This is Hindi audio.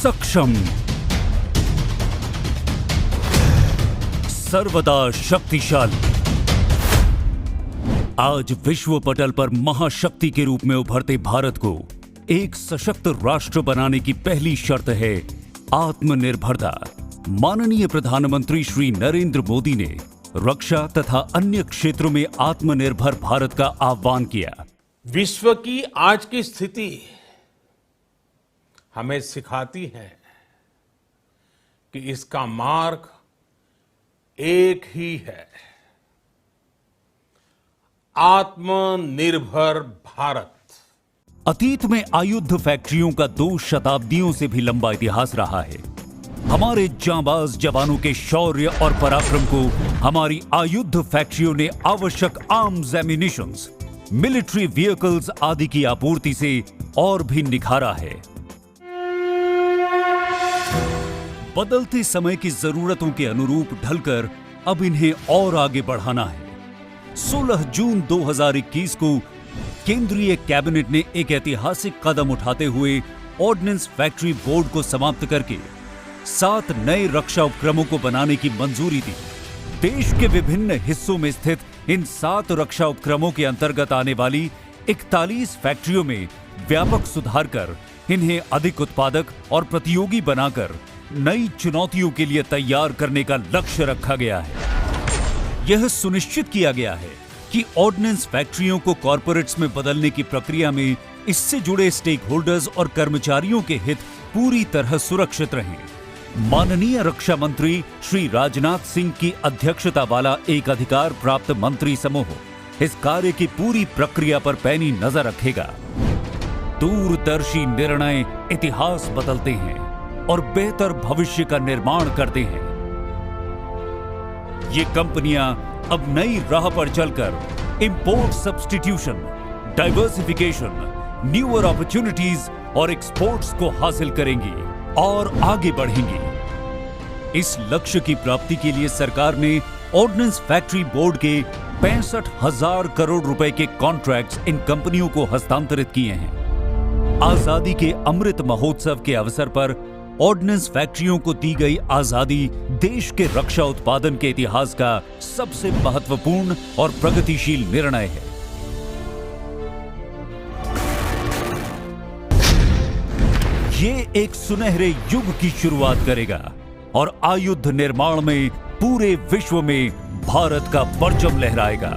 सक्षम, सर्वदा शक्तिशाली। आज विश्व पटल पर महाशक्ति के रूप में उभरते भारत को एक सशक्त राष्ट्र बनाने की पहली शर्त है आत्मनिर्भरता। माननीय प्रधानमंत्री श्री नरेंद्र मोदी ने रक्षा तथा अन्य क्षेत्रों में आत्मनिर्भर भारत का आह्वान किया। विश्व की आज की स्थिति हमें सिखाती है कि इसका मार्ग एक ही है, आत्मनिर्भर भारत। अतीत में आयुध फैक्ट्रियों का 2 शताब्दियों से भी लंबा इतिहास रहा है। हमारे जांबाज जवानों के शौर्य और पराक्रम को हमारी आयुध फैक्ट्रियों ने आवश्यक आर्म्स, एम्युनिशंस, मिलिट्री व्हीकल्स आदि की आपूर्ति से और भी निखारा है। बदलते समय की जरूरतों के अनुरूप ढलकर अब इन्हें और आगे बढ़ाना है। 16 जून 2021 को केंद्रीय कैबिनेट ने एक ऐतिहासिक कदम उठाते हुए ऑर्डिनेंस फैक्ट्री बोर्ड को समाप्त करके 7 नए रक्षा उपक्रमों को बनाने की मंजूरी दी। देश के विभिन्न हिस्सों में स्थित इन 7 रक्षा उपक्रमों के अंतर्गत आने वाली 41 फैक्ट्रियों में व्यापक सुधार कर इन्हें अधिक उत्पादक और प्रतियोगी बनाकर नई चुनौतियों के लिए तैयार करने का लक्ष्य रखा गया है। यह सुनिश्चित किया गया है कि ऑर्डिनेंस फैक्ट्रियों को कॉर्पोरेट्स में बदलने की प्रक्रिया में इससे जुड़े स्टेक होल्डर्स और कर्मचारियों के हित पूरी तरह सुरक्षित रहें। माननीय रक्षा मंत्री श्री राजनाथ सिंह की अध्यक्षता वाला एक अधिकार प्राप्त मंत्री समूह इस कार्य की पूरी प्रक्रिया पर पैनी नजर रखेगा। दूरदर्शी निर्णय इतिहास बदलते हैं और बेहतर भविष्य का निर्माण करते हैं। ये कंपनियां अब नई राह पर चलकर import substitution, diversification, newer opportunities और एक्सपोर्ट्स को हासिल करेंगी और आगे बढ़ेंगी। इस लक्ष्य की प्राप्ति के लिए सरकार ने ऑर्डिनेंस फैक्ट्री बोर्ड के 65,000 करोड़ रुपए के कॉन्ट्रैक्ट्स इन कंपनियों को हस्तांतरित किए हैं। आजादी के अमृत महोत्सव के अवसर पर ऑर्डिनेंस फैक्ट्रियों को दी गई आजादी देश के रक्षा उत्पादन के इतिहास का सबसे महत्वपूर्ण और प्रगतिशील निर्णय है। ये एक सुनहरे युग की शुरुआत करेगा और आयुध निर्माण में पूरे विश्व में भारत का परचम लहराएगा।